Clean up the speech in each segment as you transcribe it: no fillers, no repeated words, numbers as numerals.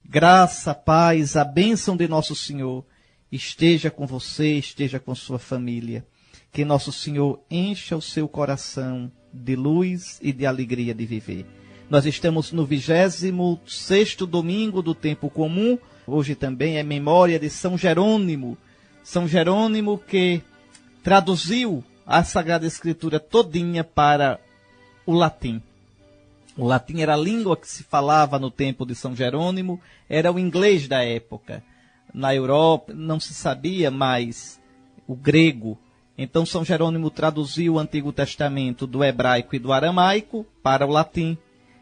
Graça, paz, a bênção de nosso Senhor esteja com você, esteja com sua família. Que nosso Senhor encha o seu coração de luz e de alegria de viver. Nós estamos no 26º domingo do tempo comum. Hoje também é memória de São Jerônimo. São Jerônimo que traduziu a Sagrada Escritura todinha para o latim. O latim era a língua que se falava no tempo de São Jerônimo, era o inglês da época. Na Europa não se sabia mais o grego. Então São Jerônimo traduziu o Antigo Testamento do hebraico e do aramaico para o latim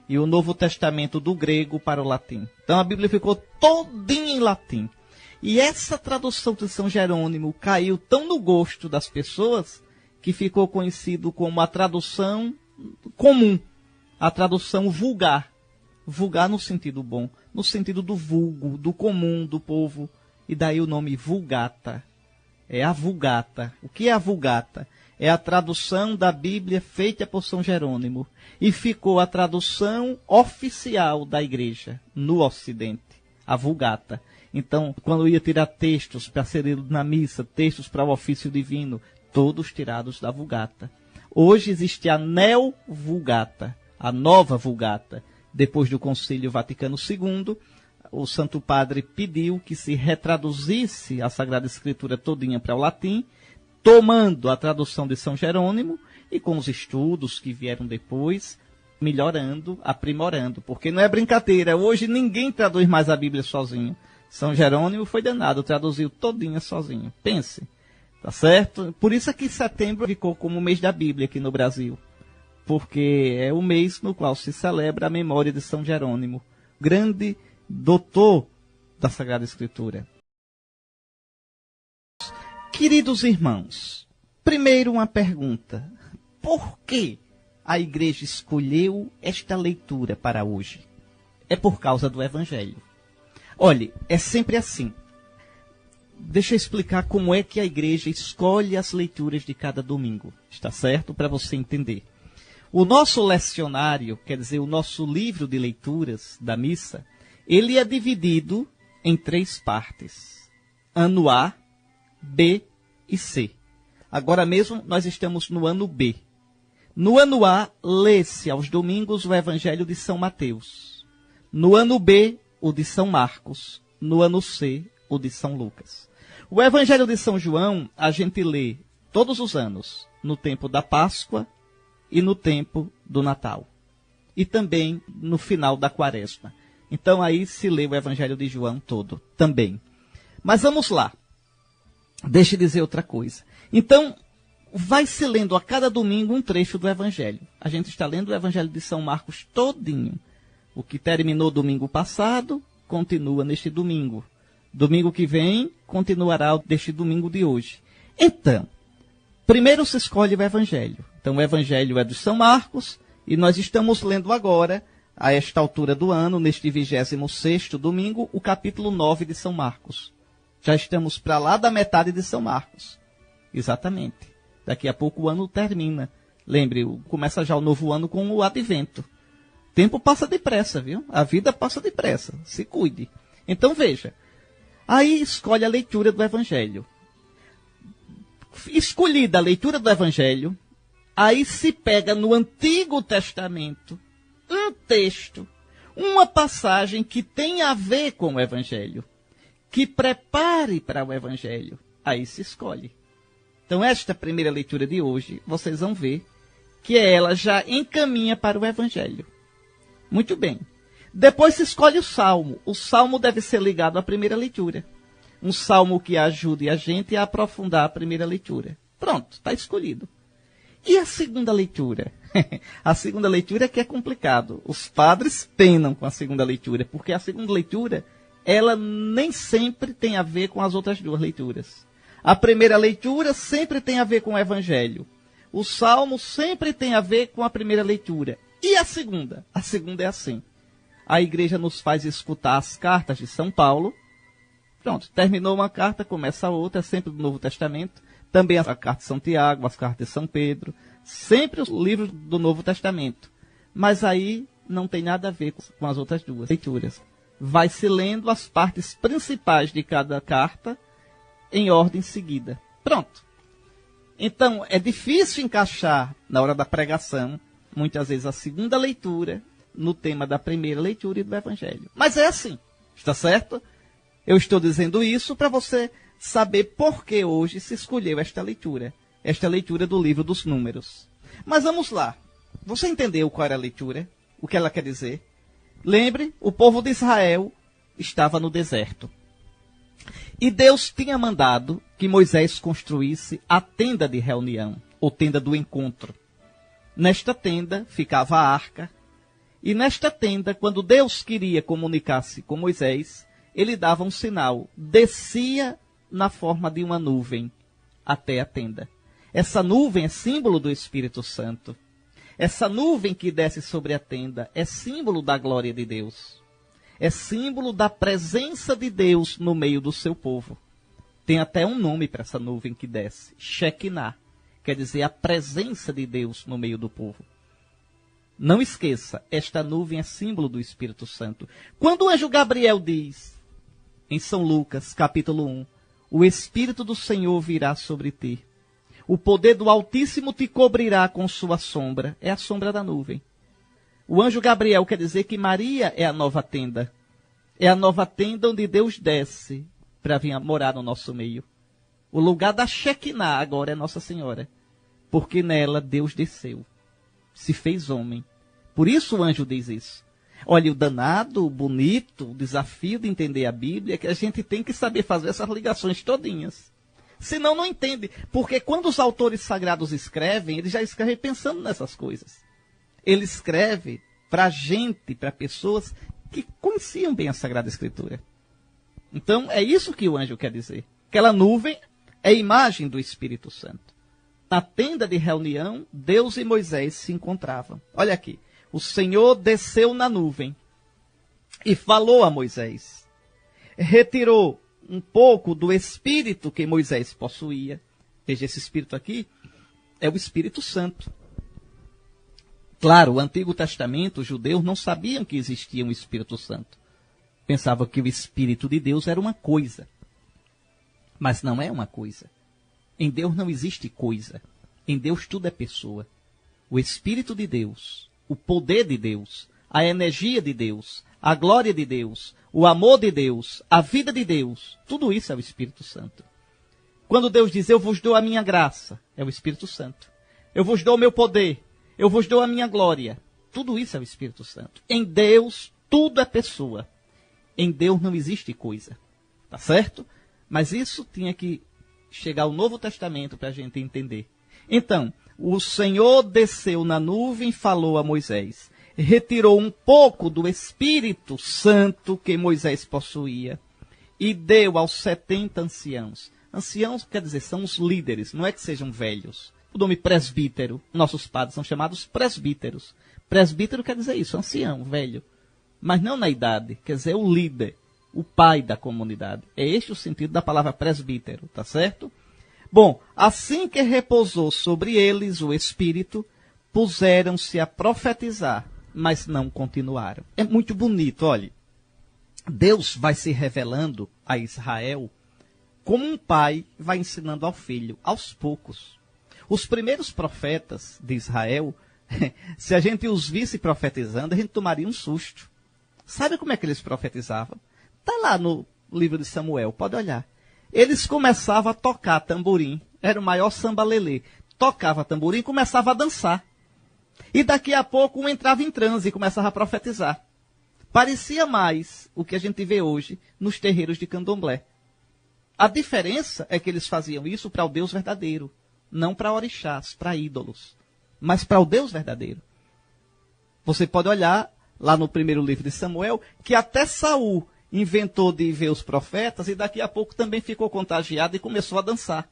e o Novo Testamento do grego para o latim. Então a Bíblia ficou todinha em latim. E essa tradução de São Jerônimo caiu tão no gosto das pessoas que ficou conhecido como a tradução comum, a tradução vulgar. Vulgar no sentido bom, no sentido do vulgo, do comum, do povo. E daí o nome Vulgata. É a Vulgata. O que é a Vulgata? É a tradução da Bíblia feita por São Jerônimo. E ficou a tradução oficial da igreja no Ocidente, a Vulgata. Então, quando ia tirar textos para ser lido na missa, textos para o ofício divino, todos tirados da Vulgata. Hoje existe a Neo-Vulgata, a nova Vulgata. Depois do Concílio Vaticano II, o Santo Padre pediu que se retraduzisse a Sagrada Escritura todinha para o latim, tomando a tradução de São Jerônimo e com os estudos que vieram depois, melhorando, aprimorando. Porque não é brincadeira, hoje ninguém traduz mais a Bíblia sozinho. São Jerônimo foi danado, traduziu todinha sozinho. Pense, tá certo? Por isso é que setembro ficou como o mês da Bíblia aqui no Brasil. Porque é o mês no qual se celebra a memória de São Jerônimo, grande doutor da Sagrada Escritura. Queridos irmãos, primeiro uma pergunta. Por que a igreja escolheu esta leitura para hoje? É por causa do Evangelho. Olhe, é sempre assim. Deixa eu explicar como é que a igreja escolhe as leituras de cada domingo. Está certo? Para você entender. O nosso lecionário, quer dizer, o nosso livro de leituras da missa, ele é dividido em 3 partes. Ano A, B e C. Agora mesmo nós estamos no ano B. No ano A, lê-se aos domingos o Evangelho de São Mateus. No ano B, o de São Marcos. No ano C, o de São Lucas. O Evangelho de São João a gente lê todos os anos, no tempo da Páscoa e no tempo do Natal. E também no final da Quaresma. Então aí se lê o Evangelho de João todo também. Mas vamos lá. Deixa eu dizer outra coisa. Então, vai se lendo a cada domingo um trecho do Evangelho. A gente está lendo o Evangelho de São Marcos todinho. O que terminou domingo passado, continua neste domingo. Domingo que vem, continuará deste domingo de hoje. Então, primeiro se escolhe o Evangelho. Então, o Evangelho é de São Marcos, e nós estamos lendo agora, a esta altura do ano, neste 26º domingo, o capítulo 9 de São Marcos. Já estamos para lá da metade de São Marcos. Exatamente. Daqui a pouco o ano termina. Lembre, começa já o novo ano com o advento. O tempo passa depressa, viu? A vida passa depressa. Se cuide. Então, veja. Aí escolhe a leitura do Evangelho. Escolhida a leitura do Evangelho, aí se pega no Antigo Testamento um texto, uma passagem que tem a ver com o Evangelho, que prepare para o Evangelho. Aí se escolhe. Então, esta primeira leitura de hoje, vocês vão ver que ela já encaminha para o Evangelho. Muito bem. Depois se escolhe o Salmo. O Salmo deve ser ligado à primeira leitura. Um salmo que ajude a gente a aprofundar a primeira leitura. Pronto, está escolhido. E a segunda leitura? A segunda leitura é que é complicado. Os padres penam com a segunda leitura, porque a segunda leitura, ela nem sempre tem a ver com as outras 2 leituras. A primeira leitura sempre tem a ver com o Evangelho. O Salmo sempre tem a ver com a primeira leitura. E a segunda? A segunda é assim. A igreja nos faz escutar as cartas de São Paulo. Pronto, terminou uma carta, começa a outra, sempre do Novo Testamento. Também a carta de São Tiago, as cartas de São Pedro. Sempre os livros do Novo Testamento. Mas aí não tem nada a ver com as outras duas leituras. Vai se lendo as partes principais de cada carta em ordem seguida. Pronto. Então, é difícil encaixar, na hora da pregação, muitas vezes a segunda leitura no tema da primeira leitura e do Evangelho. Mas é assim, está certo? Eu estou dizendo isso para você saber por que hoje se escolheu esta leitura do livro dos Números. Mas vamos lá. Você entendeu qual era a leitura? O que ela quer dizer? Lembre, o povo de Israel estava no deserto. E Deus tinha mandado que Moisés construísse a tenda de reunião, ou tenda do encontro. Nesta tenda ficava a arca, e nesta tenda, quando Deus queria comunicar-se com Moisés, ele dava um sinal, descia na forma de uma nuvem até a tenda. Essa nuvem é símbolo do Espírito Santo. Essa nuvem que desce sobre a tenda é símbolo da glória de Deus. É símbolo da presença de Deus no meio do seu povo. Tem até um nome para essa nuvem que desce, Shekinah, quer dizer a presença de Deus no meio do povo. Não esqueça, esta nuvem é símbolo do Espírito Santo. Quando o anjo Gabriel diz, em São Lucas, capítulo 1, o Espírito do Senhor virá sobre ti, o poder do Altíssimo te cobrirá com sua sombra, é a sombra da nuvem. O anjo Gabriel quer dizer que Maria é a nova tenda. É a nova tenda onde Deus desce para vir morar no nosso meio. O lugar da Shekinah agora é Nossa Senhora. Porque nela Deus desceu. Se fez homem. Por isso o anjo diz isso. Olha, o danado, o bonito, o desafio de entender a Bíblia é que a gente tem que saber fazer essas ligações todinhas. Senão não entende. Porque quando os autores sagrados escrevem, eles já escrevem pensando nessas coisas. Ele escreve para gente, para pessoas que conheciam bem a Sagrada Escritura. Então, é isso que o anjo quer dizer. Aquela nuvem é a imagem do Espírito Santo. Na tenda de reunião, Deus e Moisés se encontravam. Olha aqui. O Senhor desceu na nuvem e falou a Moisés. Retirou um pouco do Espírito que Moisés possuía. Veja, esse Espírito aqui é o Espírito Santo. Claro, o Antigo Testamento, os judeus não sabiam que existia um Espírito Santo. Pensavam que o Espírito de Deus era uma coisa. Mas não é uma coisa. Em Deus não existe coisa. Em Deus tudo é pessoa. O Espírito de Deus, o poder de Deus, a energia de Deus, a glória de Deus, o amor de Deus, a vida de Deus, tudo isso é o Espírito Santo. Quando Deus diz, eu vos dou a minha graça, é o Espírito Santo. Eu vos dou o meu poder. Eu vos dou a minha glória. Tudo isso é o Espírito Santo. Em Deus, tudo é pessoa. Em Deus não existe coisa. Tá certo? Mas isso tinha que chegar ao Novo Testamento para a gente entender. Então, o Senhor desceu na nuvem e falou a Moisés. Retirou um pouco do Espírito Santo que Moisés possuía e deu aos 70 anciãos. Anciãos quer dizer, são os líderes, não é que sejam velhos. O nome presbítero, nossos padres são chamados presbíteros. Presbítero quer dizer isso, ancião, velho. Mas não na idade, quer dizer o líder, o pai da comunidade. É este o sentido da palavra presbítero, tá certo? Bom, assim que repousou sobre eles o Espírito, puseram-se a profetizar, mas não continuaram. É muito bonito, olhe. Deus vai se revelando a Israel como um pai vai ensinando ao filho, aos poucos. Os primeiros profetas de Israel, se a gente os visse profetizando, a gente tomaria um susto. Sabe como é que eles profetizavam? Está lá no livro de Samuel, pode olhar. Eles começavam a tocar tamborim, era o maior sambalelê. Tocava tamborim e começava a dançar. E daqui a pouco um entrava em transe e começava a profetizar. Parecia mais o que a gente vê hoje nos terreiros de candomblé. A diferença é que eles faziam isso para o Deus verdadeiro. Não para orixás, para ídolos, mas para o Deus verdadeiro. Você pode olhar lá no primeiro livro de Samuel, que até Saul inventou de ver os profetas e daqui a pouco também ficou contagiado e começou a dançar.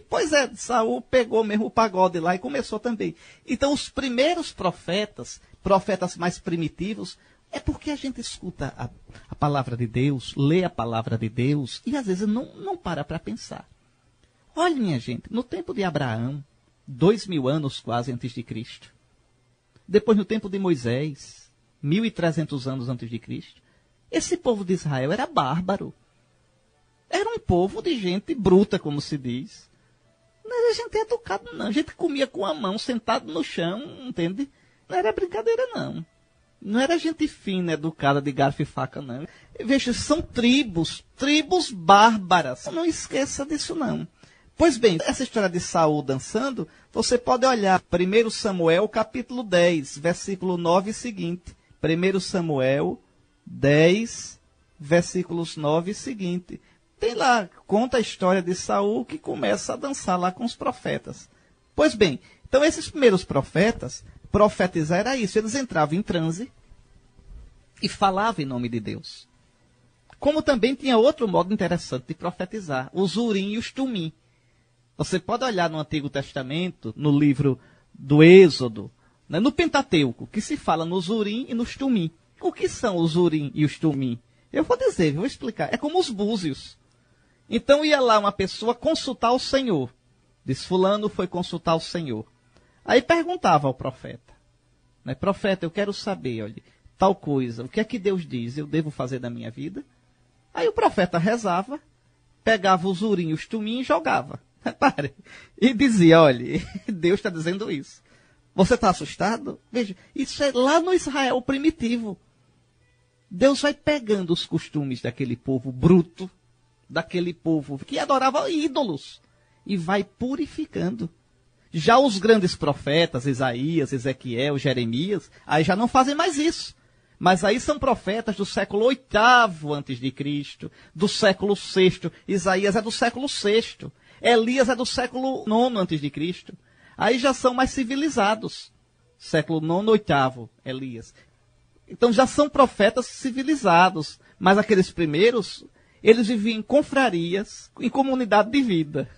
Pois é, Saul pegou mesmo o pagode lá e começou também. Então os primeiros profetas, profetas mais primitivos, é porque a gente escuta a palavra de Deus, lê a palavra de Deus e às vezes não para pensar. Olha, minha gente, no tempo de Abraão, 2000 anos quase antes de Cristo. Depois no tempo de Moisés, 1.300 anos antes de Cristo. Esse povo de Israel era bárbaro. Era um povo de gente bruta, como se diz. Não era gente educada, não. A gente comia com a mão, sentado no chão, entende? Não era brincadeira, não. Não era gente fina, educada, de garfo e faca, não. Veja, são tribos bárbaras. Não esqueça disso, não. Pois bem, essa história de Saul dançando, você pode olhar 1 Samuel, capítulo 10, versículo 9 e seguinte. 1 Samuel 10, versículos 9 e seguinte. Tem lá, conta a história de Saul que começa a dançar lá com os profetas. Pois bem, então esses primeiros profetas, profetizar era isso, eles entravam em transe e falavam em nome de Deus. Como também tinha outro modo interessante de profetizar, os Urim e os Tumim. Você pode olhar no Antigo Testamento, no livro do Êxodo, né, no Pentateuco, que se fala nos Urim e nos Tumim. O que são os Urim e os Tumim? Eu vou dizer, vou explicar. É como os búzios. Então ia lá uma pessoa consultar o Senhor. Diz, fulano foi consultar o Senhor. Aí perguntava ao profeta. Né, profeta, eu quero saber, olha, tal coisa, o que é que Deus diz? Eu devo fazer da minha vida? Aí o profeta rezava, pegava os Urim e os Tumim e jogava. Repare. E dizia, olha, Deus está dizendo isso. Você está assustado? Veja, isso é lá no Israel primitivo. Deus vai pegando os costumes daquele povo bruto, daquele povo que adorava ídolos, e vai purificando. Já os grandes profetas, Isaías, Ezequiel, Jeremias, aí já não fazem mais isso. Mas aí são profetas do século VIII a.C., do século VI. Isaías é do século VI. Elias é do século IX a.C. Aí já são mais civilizados. Século IX, VIII, Elias. Então já são profetas civilizados. Mas aqueles primeiros, eles viviam em confrarias, em comunidade de vida.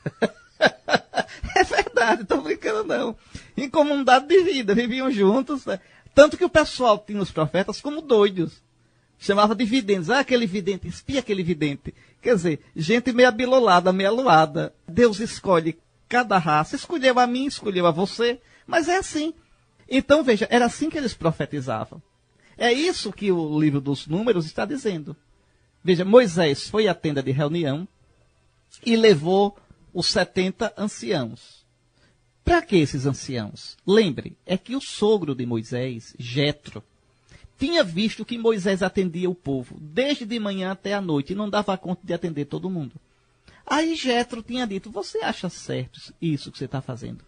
É verdade, estou brincando não. Em comunidade de vida, viviam juntos. Né? Tanto que o pessoal tinha os profetas como doidos. Chamava de videntes. Ah, aquele vidente, espia aquele vidente. Quer dizer, gente meio abilolada, meio aluada. Deus escolhe cada raça. Escolheu a mim, escolheu a você. Mas é assim. Então, veja, era assim que eles profetizavam. É isso que o livro dos Números está dizendo. Veja, Moisés foi à tenda de reunião e levou os 70 anciãos. Para que esses anciãos? Lembre, é que o sogro de Moisés, Jetro, tinha visto que Moisés atendia o povo, desde de manhã até a noite, e não dava conta de atender todo mundo. Aí Jetro tinha dito, você acha certo isso que você está fazendo?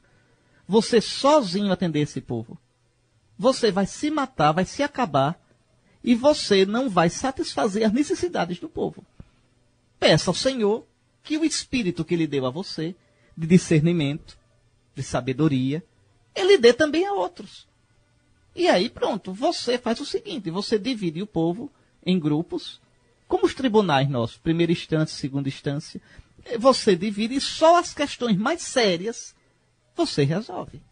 Você sozinho atender esse povo? Você vai se matar, vai se acabar, e você não vai satisfazer as necessidades do povo. Peça ao Senhor que o Espírito que ele deu a você, de discernimento, de sabedoria, ele dê também a outros. E aí, pronto, você faz o seguinte, você divide o povo em grupos, como os tribunais nossos, primeira instância, segunda instância, você divide e só as questões mais sérias você resolve.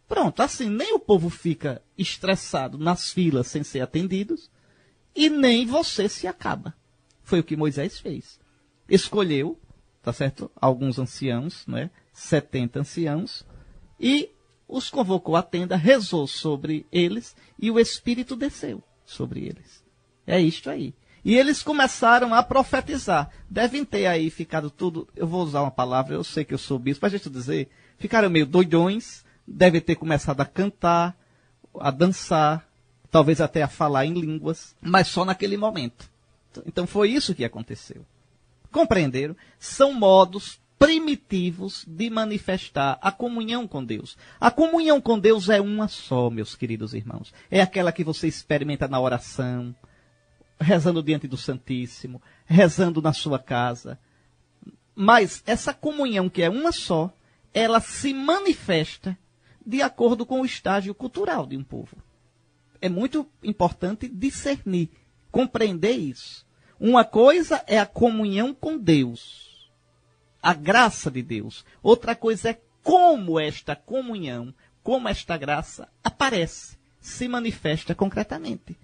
Pronto, assim, nem o povo fica estressado nas filas sem ser atendidos, e nem você se acaba. Foi o que Moisés fez. Escolheu, tá certo, alguns anciãos, né, 70 anciãos, e os convocou à tenda, rezou sobre eles, e o Espírito desceu sobre eles. É isto aí. E eles começaram a profetizar. Devem ter aí ficado tudo, eu vou usar uma palavra, eu sei que eu sou bispo, mas deixa eu dizer, ficaram meio doidões, devem ter começado a cantar, a dançar, talvez até a falar em línguas, mas só naquele momento. Então foi isso que aconteceu. Compreenderam? São modos primitivos de manifestar a comunhão com Deus. A comunhão com Deus é uma só, meus queridos irmãos. É aquela que você experimenta na oração, rezando diante do Santíssimo, rezando na sua casa. Mas essa comunhão que é uma só, ela se manifesta de acordo com o estágio cultural de um povo. É muito importante discernir, compreender isso. Uma coisa é a comunhão com Deus, a graça de Deus. Outra coisa é como esta comunhão, como esta graça aparece, se manifesta concretamente.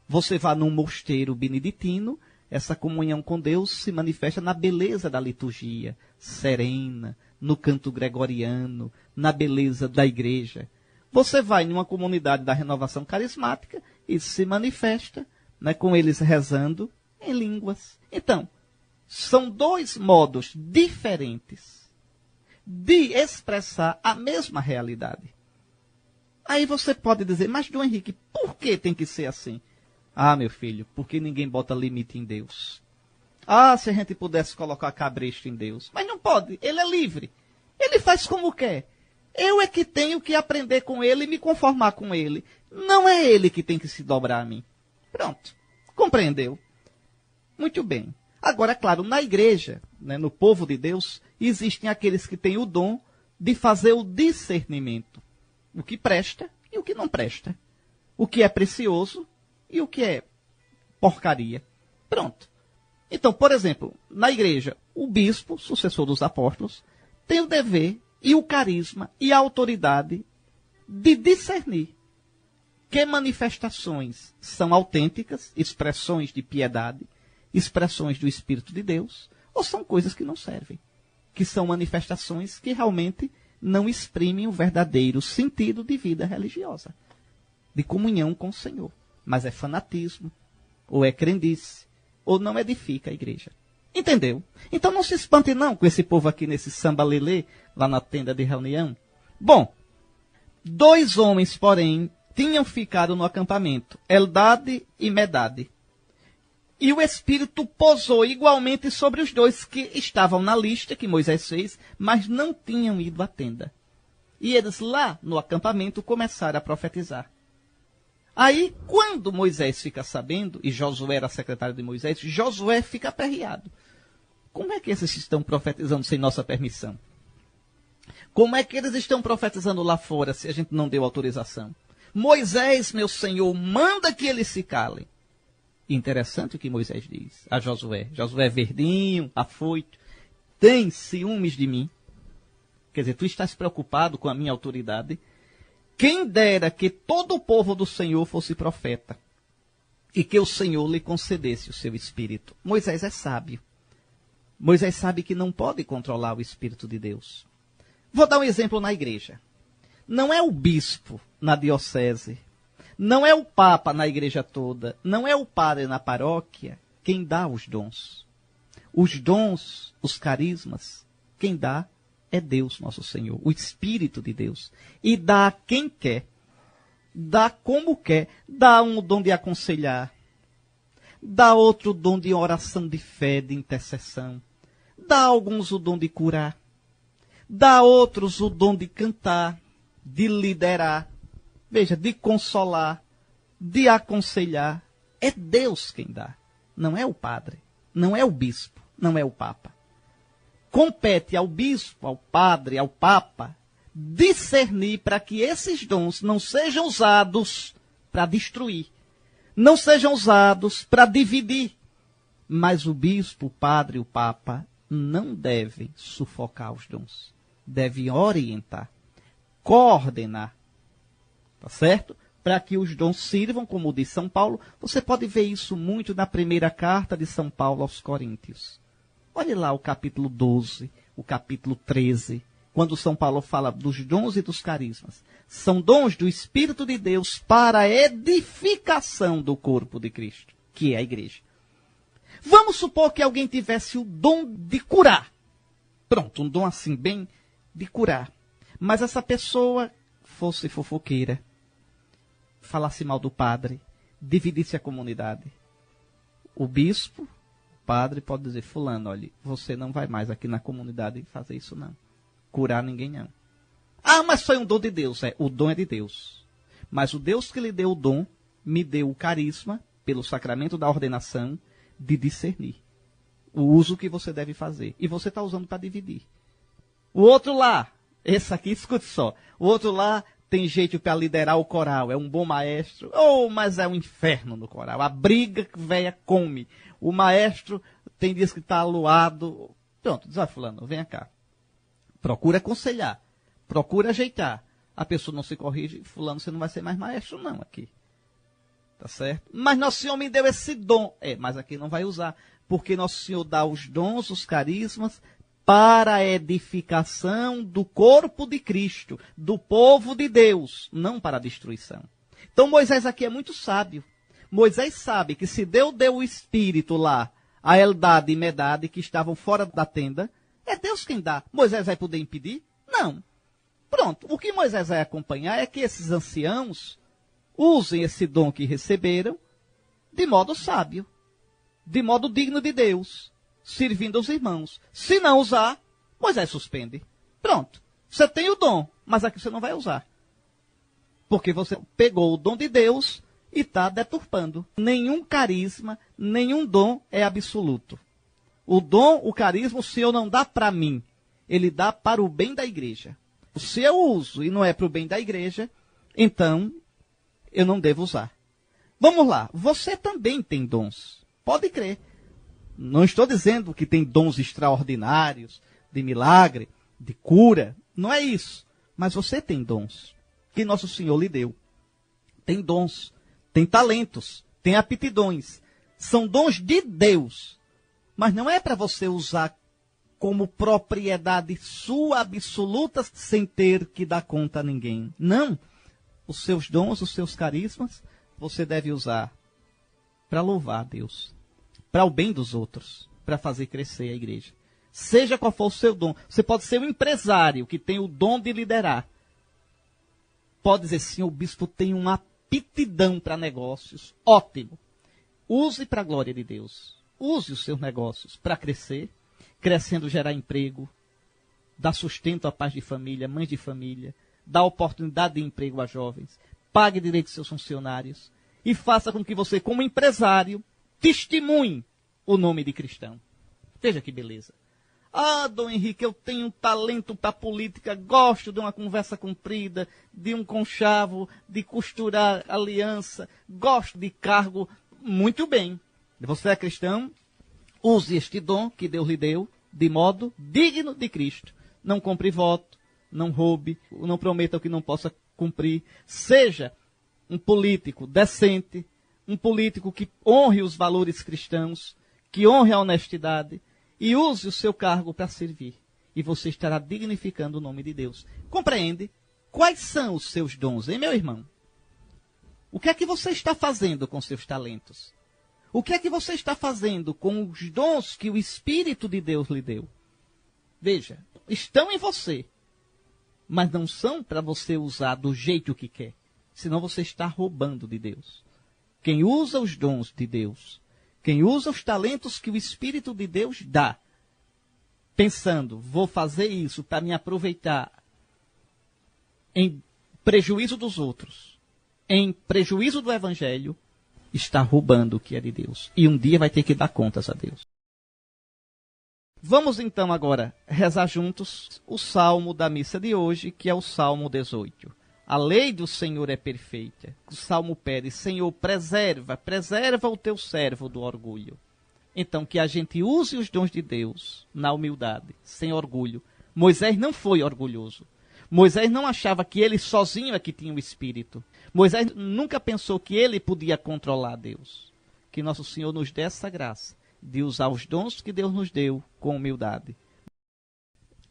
Você vai num mosteiro beneditino, essa comunhão com Deus se manifesta na beleza da liturgia, serena, no canto gregoriano, na beleza da igreja. Você vai numa comunidade da renovação carismática isso se manifesta, né, com eles rezando em línguas. Então, são dois modos diferentes de expressar a mesma realidade. Aí você pode dizer, mas Dom Henrique, por que tem que ser assim? Ah, meu filho, porque ninguém bota limite em Deus. Ah, se a gente pudesse colocar cabresto em Deus. Mas não pode, ele é livre. Ele faz como quer. Eu é que tenho que aprender com ele e me conformar com ele. Não é ele que tem que se dobrar a mim. Pronto. Compreendeu? Muito bem. Agora, claro, na igreja, né, no povo de Deus, existem aqueles que têm o dom de fazer o discernimento. O que presta e o que não presta. O que é precioso e o que é porcaria. Pronto. Então, por exemplo, na igreja, o bispo, sucessor dos apóstolos, tem o dever e o carisma e a autoridade de discernir que manifestações são autênticas, expressões de piedade, expressões do Espírito de Deus, ou são coisas que não servem, que são manifestações que realmente não exprimem o verdadeiro sentido de vida religiosa, de comunhão com o Senhor. Mas é fanatismo, ou é crendice, ou não edifica a igreja. Entendeu? Então não se espante não com esse povo aqui nesse samba-lelê, lá na tenda de reunião. Bom, 2 homens, porém, tinham ficado no acampamento, Eldade e Medade. E o Espírito pousou igualmente sobre os 2 que estavam na lista que Moisés fez, mas não tinham ido à tenda. E eles lá no acampamento começaram a profetizar. Aí, quando Moisés fica sabendo, e Josué era secretário de Moisés, Josué fica aperreado. Como é que esses estão profetizando sem nossa permissão? Como é que eles estão profetizando lá fora se a gente não deu autorização? Moisés, meu senhor, manda que eles se calem. Interessante o que Moisés diz a Josué. Josué verdinho, afoito, tem ciúmes de mim. Quer dizer, tu estás preocupado com a minha autoridade. Quem dera que todo o povo do Senhor fosse profeta e que o Senhor lhe concedesse o seu espírito. Moisés é sábio. Moisés sabe que não pode controlar o Espírito de Deus. Vou dar um exemplo na igreja. Não é o bispo na diocese, não é o papa na igreja toda, não é o padre na paróquia quem dá os dons. Os dons, os carismas, quem dá é Deus, nosso Senhor, o Espírito de Deus. E dá a quem quer, dá como quer, dá um dom de aconselhar, dá outro dom de oração de fé, de intercessão, dá a alguns o dom de curar, dá a outros o dom de cantar, de liderar, veja, de consolar, de aconselhar. É Deus quem dá, não é o padre, não é o bispo, não é o papa. Compete ao bispo, ao padre, ao papa, discernir para que esses dons não sejam usados para destruir, não sejam usados para dividir. Mas o bispo, o padre, o papa não devem sufocar os dons, devem orientar, coordenar, tá certo? Para que os dons sirvam, como diz São Paulo. Você pode ver isso muito na primeira carta de São Paulo aos Coríntios. Olhe lá o capítulo 12, o capítulo 13, quando São Paulo fala dos dons e dos carismas. São dons do Espírito de Deus para a edificação do corpo de Cristo, que é a igreja. Vamos supor que alguém tivesse o dom de curar. Pronto, um dom assim, bem de curar. Mas essa pessoa fosse fofoqueira, falasse mal do padre, dividisse a comunidade. O bispo, o padre, pode dizer, fulano, olha, você não vai mais aqui na comunidade fazer isso não. Curar ninguém não. Ah, mas foi um dom de Deus. É, o dom é de Deus. Mas o Deus que lhe deu o dom, me deu o carisma, pelo sacramento da ordenação, de discernir o uso que você deve fazer. E você está usando para dividir. O outro lá, esse aqui, escute só. O outro lá tem jeito para liderar o coral. É um bom maestro. Oh, mas é um inferno no coral. A briga que véia come. O maestro tem dias que está aluado. Pronto, diz, fulano, vem cá. Procura aconselhar. Procura ajeitar. A pessoa não se corrige. Fulano, você não vai ser mais maestro não aqui. Tá certo? Mas Nosso Senhor me deu esse dom. É, mas aqui não vai usar. Porque Nosso Senhor dá os dons, os carismas, para a edificação do corpo de Cristo, do povo de Deus, não para a destruição. Então Moisés aqui é muito sábio. Moisés sabe que se Deus deu o espírito lá, a Eldade e Medade, que estavam fora da tenda, é Deus quem dá. Moisés vai poder impedir? Não. Pronto, o que Moisés vai acompanhar é que esses anciãos usem esse dom que receberam de modo sábio, de modo digno de Deus, servindo aos irmãos. Se não usar, Moisés suspende. Pronto, você tem o dom, mas aqui você não vai usar. Porque você pegou o dom de Deus e está deturpando. Nenhum carisma, nenhum dom é absoluto. O dom, o carisma, o Senhor não dá para mim. Ele dá para o bem da igreja. Se eu uso e não é para o bem da igreja, então eu não devo usar. Vamos lá, você também tem dons. Pode crer. Não estou dizendo que tem dons extraordinários, de milagre, de cura. Não é isso. Mas você tem dons que nosso Senhor lhe deu. Tem dons, tem talentos, tem aptidões. São dons de Deus. Mas não é para você usar como propriedade sua absoluta sem ter que dar conta a ninguém. Não. Os seus dons, os seus carismas, você deve usar para louvar a Deus, para o bem dos outros, para fazer crescer a igreja. Seja qual for o seu dom. Você pode ser um empresário que tem o dom de liderar. Pode dizer, sim, o bispo tem uma aptidão para negócios. Ótimo. Use para a glória de Deus. Use os seus negócios para crescer. Crescendo, gerar emprego. Dar sustento à paz de família, mães de família. Dar oportunidade de emprego a jovens. Pague direito aos seus funcionários. E faça com que você, como empresário, testemunhe o nome de cristão. Veja que beleza. Ah, Dom Henrique, eu tenho um talento para política, gosto de uma conversa comprida, de um conchavo, de costurar aliança, gosto de cargo. Muito bem. Você é cristão, use este dom que Deus lhe deu de modo digno de Cristo. Não compre voto, não roube, não prometa o que não possa cumprir. Seja um político decente, um político que honre os valores cristãos, que honre a honestidade, e use o seu cargo para servir. E você estará dignificando o nome de Deus. Compreende? Quais são os seus dons, hein, meu irmão? O que é que você está fazendo com seus talentos? O que é que você está fazendo com os dons que o Espírito de Deus lhe deu? Veja, estão em você, mas não são para você usar do jeito que quer. Senão você está roubando de Deus. Quem usa os dons de Deus, quem usa os talentos que o Espírito de Deus dá, pensando, vou fazer isso para me aproveitar em prejuízo dos outros, em prejuízo do Evangelho, está roubando o que é de Deus. E um dia vai ter que dar contas a Deus. Vamos então agora rezar juntos o salmo da missa de hoje, que é o Salmo 18. A lei do Senhor é perfeita. O salmo pede, Senhor, preserva o teu servo do orgulho. Então, que a gente use os dons de Deus na humildade, sem orgulho. Moisés não foi orgulhoso. Moisés não achava que ele sozinho é que tinha o Espírito. Moisés nunca pensou que ele podia controlar Deus. Que nosso Senhor nos dê essa graça de usar os dons que Deus nos deu com humildade.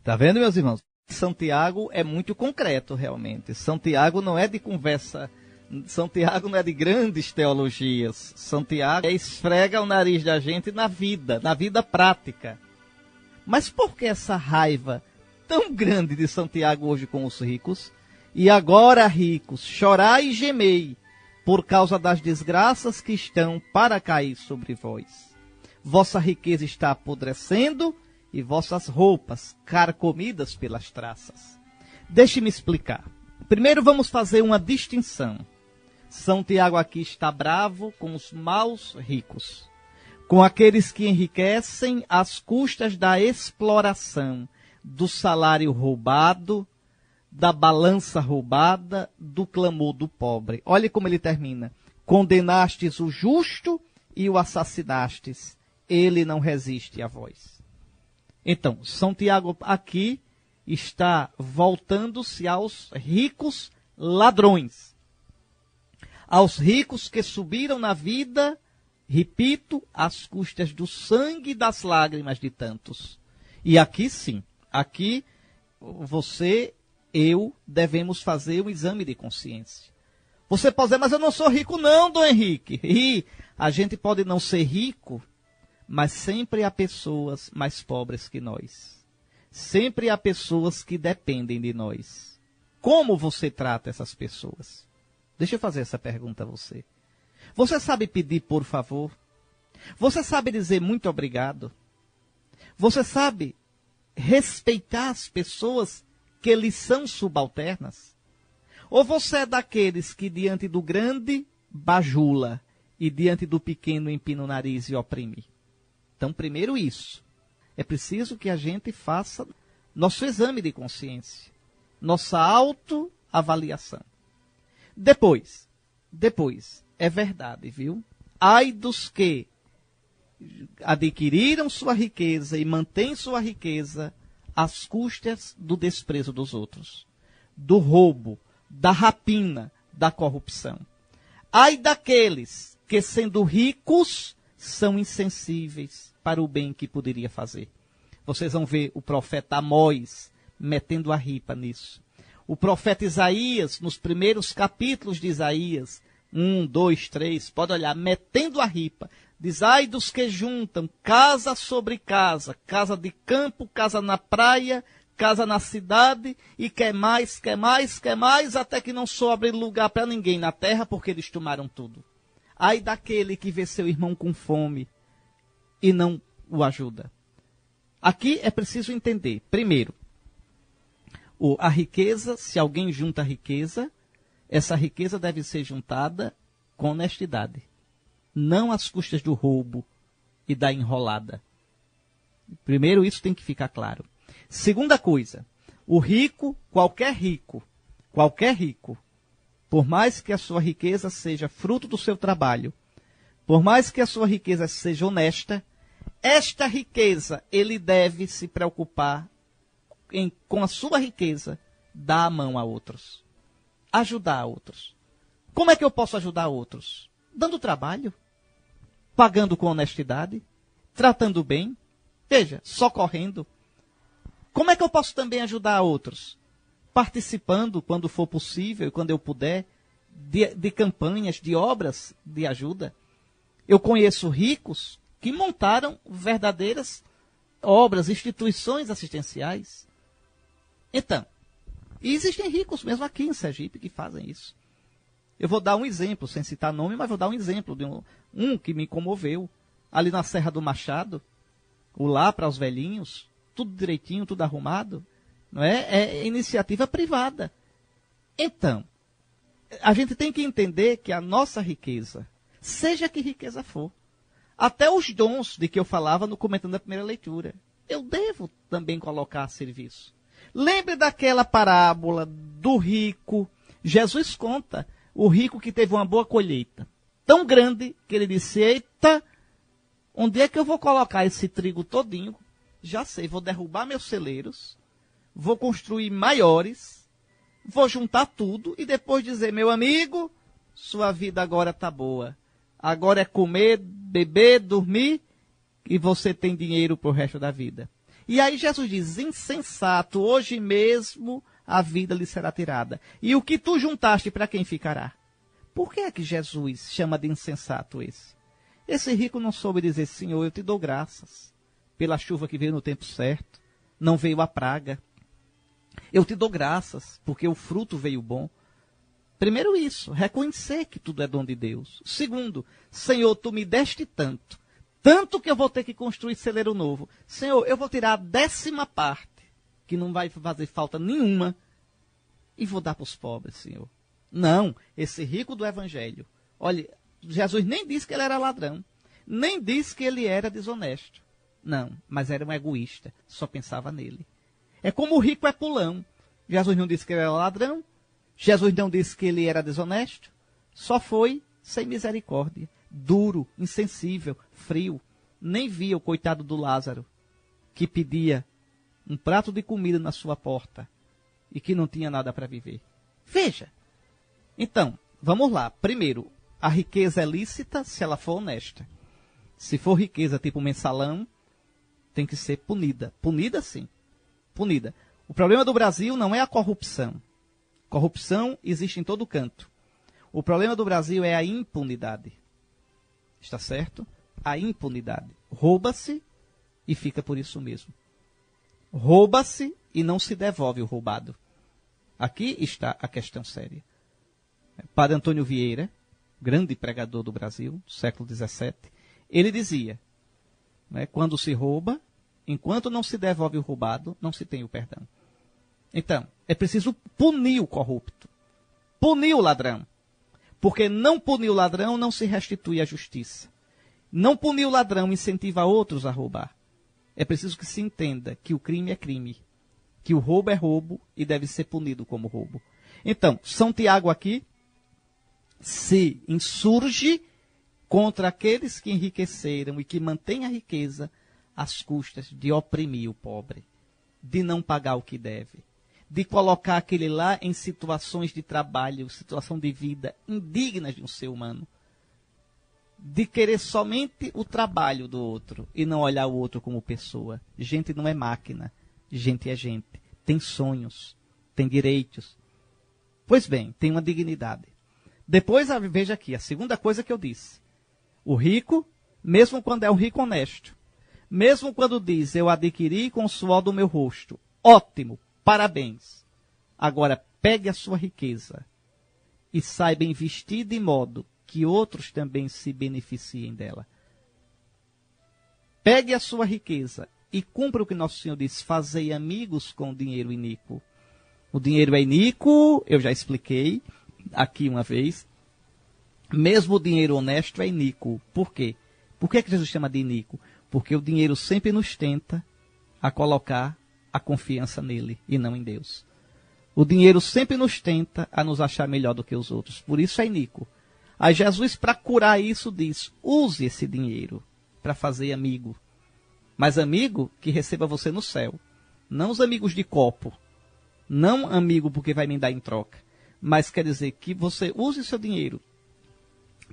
Tá vendo, meus irmãos? Santiago é muito concreto, realmente. Santiago não é de conversa, Santiago não é de grandes teologias. Santiago esfrega o nariz da gente na vida prática. Mas por que essa raiva tão grande de Santiago hoje com os ricos? E agora, ricos, chorai e gemei, por causa das desgraças que estão para cair sobre vós. Vossa riqueza está apodrecendo, e vossas roupas carcomidas pelas traças. Deixe-me explicar. Primeiro vamos fazer uma distinção. São Tiago aqui está bravo com os maus ricos, com aqueles que enriquecem às custas da exploração, do salário roubado, da balança roubada, do clamor do pobre. Olhe como ele termina. Condenastes o justo e o assassinastes. Ele não resiste a vós. Então, São Tiago aqui está voltando-se aos ricos ladrões. Aos ricos que subiram na vida, repito, às custas do sangue e das lágrimas de tantos. E aqui sim, aqui você, eu, devemos fazer o exame de consciência. Você pode dizer, mas eu não sou rico não, Dom Henrique. E a gente pode não ser rico, mas sempre há pessoas mais pobres que nós. Sempre há pessoas que dependem de nós. Como você trata essas pessoas? Deixa eu fazer essa pergunta a você. Você sabe pedir por favor? Você sabe dizer muito obrigado? Você sabe respeitar as pessoas que lhe são subalternas? Ou você é daqueles que diante do grande bajula e diante do pequeno empina o nariz e oprime? Então, primeiro isso. É preciso que a gente faça nosso exame de consciência, nossa autoavaliação. Depois, é verdade, viu? Ai dos que adquiriram sua riqueza e mantêm sua riqueza às custas do desprezo dos outros, do roubo, da rapina, da corrupção. Ai daqueles que, sendo ricos, são insensíveis para o bem que poderia fazer. Vocês vão ver o profeta Amós metendo a ripa nisso. O profeta Isaías, nos primeiros capítulos de Isaías, 1, 2, 3, pode olhar, metendo a ripa. Diz, ai dos que juntam casa sobre casa, casa de campo, casa na praia, casa na cidade, e quer mais, até que não sobre lugar para ninguém na terra, porque eles tomaram tudo. Ai daquele que vê seu irmão com fome e não o ajuda. Aqui é preciso entender, primeiro, a riqueza, se alguém junta a riqueza, essa riqueza deve ser juntada com honestidade, não às custas do roubo e da enrolada. Primeiro, isso tem que ficar claro. Segunda coisa, o rico, qualquer rico, por mais que a sua riqueza seja fruto do seu trabalho, por mais que a sua riqueza seja honesta, esta riqueza ele deve se preocupar com a sua riqueza, dar a mão a outros, ajudar a outros. Como é que eu posso ajudar outros? Dando trabalho, pagando com honestidade, tratando bem, veja, socorrendo. Como é que eu posso também ajudar outros? Participando, quando for possível, quando eu puder, de campanhas, de obras de ajuda. Eu conheço ricos que montaram verdadeiras obras, instituições assistenciais. Então, e existem ricos mesmo aqui em Sergipe que fazem isso. Eu vou dar um exemplo, sem citar nome, mas vou dar um exemplo de um que me comoveu. Ali na Serra do Machado, o Lar para os Velhinhos, tudo direitinho, tudo arrumado, não é? É iniciativa privada. Então, a gente tem que entender que a nossa riqueza, seja que riqueza for, até os dons de que eu falava no comentando da primeira leitura, eu devo também colocar a serviço. Lembre daquela parábola do rico. Jesus conta o rico que teve uma boa colheita, tão grande que ele disse, eita, onde é que eu vou colocar esse trigo todinho? Já sei, vou derrubar meus celeiros, vou construir maiores, vou juntar tudo e depois dizer, meu amigo, sua vida agora está boa. Agora é comer, beber, dormir e você tem dinheiro para o resto da vida. E aí Jesus diz, insensato, hoje mesmo a vida lhe será tirada. E o que tu juntaste, para quem ficará? Por que é que Jesus chama de insensato esse? Esse rico não soube dizer, Senhor, eu te dou graças pela chuva que veio no tempo certo, não veio a praga. Eu te dou graças porque o fruto veio bom. Primeiro isso, reconhecer que tudo é dom de Deus. Segundo, Senhor, tu me deste tanto, tanto que eu vou ter que construir celeiro novo. Senhor, eu vou tirar a 10ª parte, que não vai fazer falta nenhuma, e vou dar para os pobres, Senhor. Não, esse rico do Evangelho, olha, Jesus nem disse que ele era ladrão, nem disse que ele era desonesto. Não, mas era um egoísta, só pensava nele. É como o rico é pulão. Jesus não disse que ele era ladrão, Jesus não disse que ele era desonesto, só foi sem misericórdia, duro, insensível, frio. Nem via o coitado do Lázaro, que pedia um prato de comida na sua porta e que não tinha nada para viver. Veja. Então, vamos lá. Primeiro, a riqueza é lícita se ela for honesta. Se for riqueza tipo mensalão, tem que ser punida. Punida, sim. Punida. O problema do Brasil não é a corrupção. Corrupção existe em todo canto. O problema do Brasil é a impunidade. Está certo? A impunidade. Rouba-se e fica por isso mesmo. Rouba-se e não se devolve o roubado. Aqui está a questão séria. Padre Antônio Vieira, grande pregador do Brasil, do século XVII, ele dizia, né, quando se rouba, enquanto não se devolve o roubado, não se tem o perdão. Então, é preciso punir o corrupto, punir o ladrão. Porque não punir o ladrão não se restitui à justiça. Não punir o ladrão incentiva outros a roubar. É preciso que se entenda que o crime é crime, que o roubo é roubo e deve ser punido como roubo. Então, São Tiago aqui se insurge contra aqueles que enriqueceram e que mantêm a riqueza às custas de oprimir o pobre, de não pagar o que deve, de colocar aquele lá em situações de trabalho, situação de vida indignas de um ser humano, de querer somente o trabalho do outro e não olhar o outro como pessoa. Gente não é máquina, gente é gente, tem sonhos, tem direitos. Pois bem, tem uma dignidade. Depois, veja aqui, a segunda coisa que eu disse. O rico, mesmo quando é um rico honesto, mesmo quando diz, eu adquiri com o suor do meu rosto, ótimo, parabéns. Agora, pegue a sua riqueza e saiba investir de modo que outros também se beneficiem dela. Pegue a sua riqueza e cumpra o que Nosso Senhor diz, fazei amigos com o dinheiro iníquo. O dinheiro é iníquo, eu já expliquei aqui uma vez. Mesmo o dinheiro honesto é iníquo. Por quê? Por que Jesus chama de iníquo? Porque o dinheiro sempre nos tenta a colocar a confiança nele e não em Deus. O dinheiro sempre nos tenta a nos achar melhor do que os outros. Por isso é iníquo. Aí Jesus, para curar isso, diz, use esse dinheiro para fazer amigo. Mas amigo que receba você no céu. Não os amigos de copo. Não amigo porque vai me dar em troca. Mas quer dizer que você use o seu dinheiro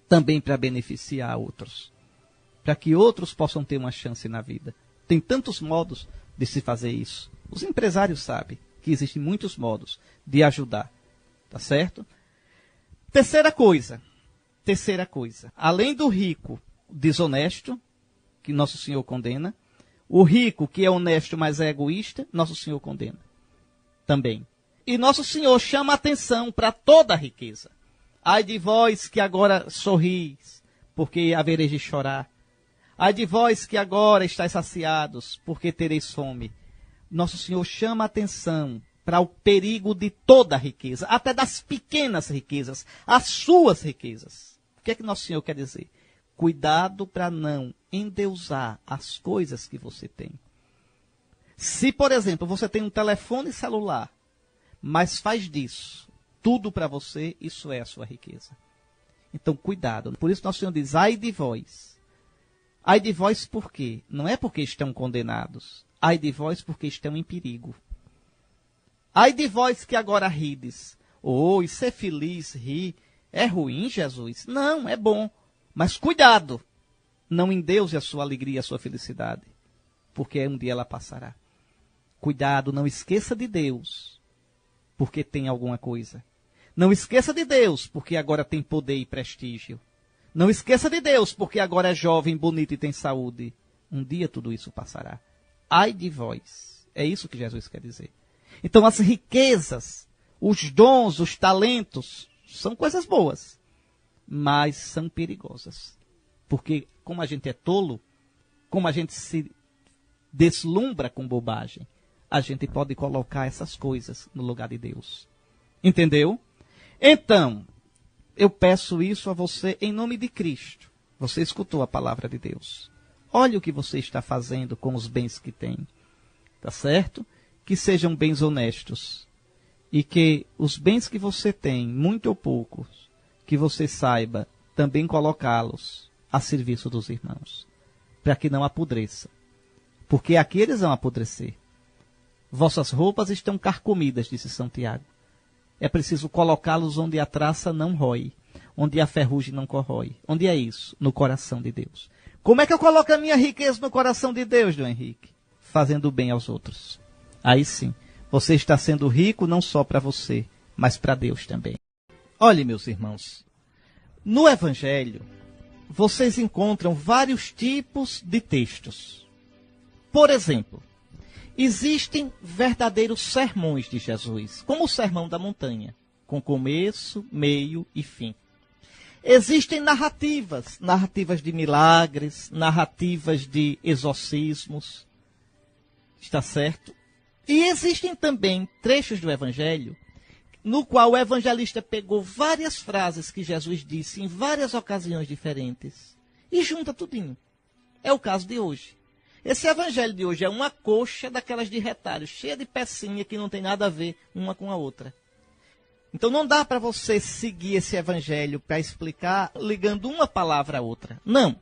também para beneficiar outros. Para que outros possam ter uma chance na vida. Tem tantos modos de se fazer isso. Os empresários sabem que existem muitos modos de ajudar. Tá certo? Terceira coisa. Além do rico desonesto, que Nosso Senhor condena, o rico que é honesto, mas é egoísta, Nosso Senhor condena também. E Nosso Senhor chama a atenção para toda a riqueza. Ai de vós que agora sorris, porque havereis de chorar. Ai de vós que agora estáis saciados, porque tereis fome. Nosso Senhor chama a atenção para o perigo de toda a riqueza, até das pequenas riquezas, as suas riquezas. O que é que Nosso Senhor quer dizer? Cuidado para não endeusar as coisas que você tem. Se, por exemplo, você tem um telefone celular, mas faz disso tudo para você, isso é a sua riqueza. Então, cuidado. Por isso, Nosso Senhor diz, ai de vós. Ai de vós por quê? Não é porque estão condenados. Ai de vós porque estão em perigo. Ai de vós que agora rides. E ser feliz, rir, é ruim, Jesus? Não, é bom. Mas cuidado. Não endeuse a sua alegria, a sua felicidade. Porque um dia ela passará. Cuidado, não esqueça de Deus. Porque tem alguma coisa. Não esqueça de Deus, porque agora tem poder e prestígio. Não esqueça de Deus, porque agora é jovem, bonito e tem saúde. Um dia tudo isso passará. Ai de vós. É isso que Jesus quer dizer. Então as riquezas, os dons, os talentos, são coisas boas, mas são perigosas. Porque como a gente é tolo, como a gente se deslumbra com bobagem, a gente pode colocar essas coisas no lugar de Deus. Entendeu? Então, eu peço isso a você em nome de Cristo. Você escutou a palavra de Deus. Olhe o que você está fazendo com os bens que tem. Tá certo? Que sejam bens honestos. E que os bens que você tem, muito ou poucos, que você saiba também colocá-los a serviço dos irmãos. Para que não apodreça. Porque aqui eles vão apodrecer. Vossas roupas estão carcomidas, disse São Tiago. É preciso colocá-los onde a traça não rói, onde a ferrugem não corrói. Onde é isso? No coração de Deus. Como é que eu coloco a minha riqueza no coração de Deus, Dom Henrique? Fazendo bem aos outros. Aí sim, você está sendo rico não só para você, mas para Deus também. Olhe, meus irmãos, no Evangelho, vocês encontram vários tipos de textos. Por exemplo, existem verdadeiros sermões de Jesus, como o Sermão da Montanha, com começo, meio e fim. Existem narrativas de milagres, narrativas de exorcismos, está certo? E existem também trechos do Evangelho, no qual o evangelista pegou várias frases que Jesus disse em várias ocasiões diferentes e junta tudinho. É o caso de hoje. Esse evangelho de hoje é uma coxa daquelas de retalho, cheia de pecinha que não tem nada a ver uma com a outra. Então não dá para você seguir esse evangelho para explicar ligando uma palavra a outra. Não.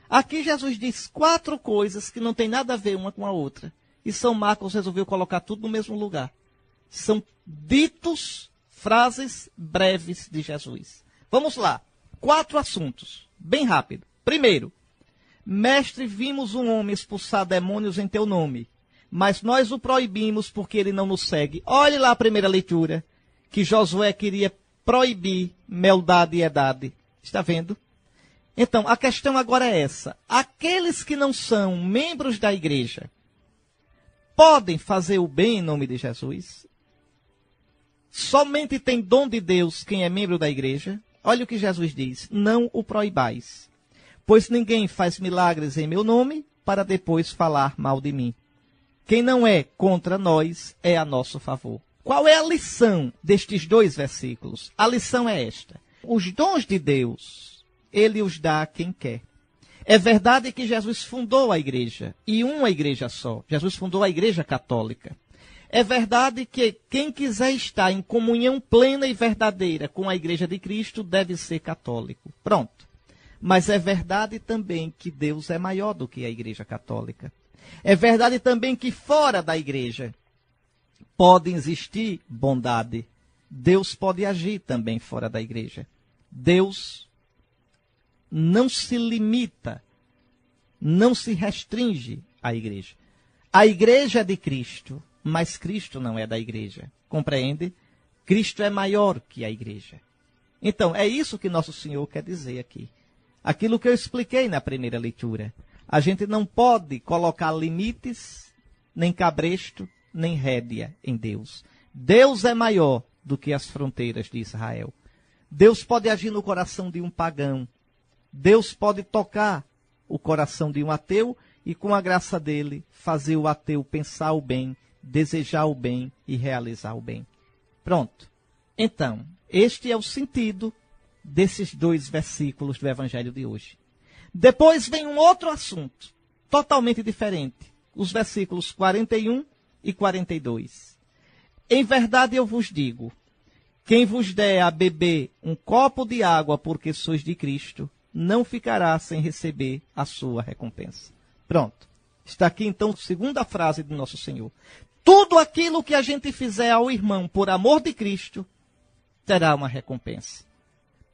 Aqui Jesus diz 4 coisas que não tem nada a ver uma com a outra. E São Marcos resolveu colocar tudo no mesmo lugar. São ditos, frases breves de Jesus. Vamos lá. 4 assuntos. Bem rápido. Primeiro. Mestre, vimos um homem expulsar demônios em teu nome, mas nós o proibimos porque ele não nos segue. Olhe lá a primeira leitura, que Josué queria proibir meldade e edade. Está vendo? Então, a questão agora é essa. Aqueles que não são membros da igreja podem fazer o bem em nome de Jesus? Somente tem dom de Deus quem é membro da igreja? Olha o que Jesus diz. Não o proibais. Pois ninguém faz milagres em meu nome para depois falar mal de mim. Quem não é contra nós é a nosso favor. Qual é a lição destes 2 versículos? A lição é esta. Os dons de Deus, ele os dá a quem quer. É verdade que Jesus fundou a igreja, e uma igreja só. Jesus fundou a igreja católica. É verdade que quem quiser estar em comunhão plena e verdadeira com a igreja de Cristo deve ser católico. Pronto. Mas é verdade também que Deus é maior do que a igreja católica. É verdade também que fora da igreja pode existir bondade. Deus pode agir também fora da igreja. Deus não se limita, não se restringe à igreja. A igreja é de Cristo, mas Cristo não é da igreja. Compreende? Cristo é maior que a igreja. Então, é isso que nosso Senhor quer dizer aqui. Aquilo que eu expliquei na primeira leitura. A gente não pode colocar limites, nem cabresto, nem rédea em Deus. Deus é maior do que as fronteiras de Israel. Deus pode agir no coração de um pagão. Deus pode tocar o coração de um ateu e, com a graça dele, fazer o ateu pensar o bem, desejar o bem e realizar o bem. Pronto. Então, este é o sentido desses 2 versículos do Evangelho de hoje. Depois vem um outro assunto, totalmente diferente. Os versículos 41 e 42. Em verdade eu vos digo, quem vos der a beber um copo de água porque sois de Cristo, não ficará sem receber a sua recompensa. Pronto. Está aqui então a segunda frase do nosso Senhor. Tudo aquilo que a gente fizer ao irmão por amor de Cristo, terá uma recompensa.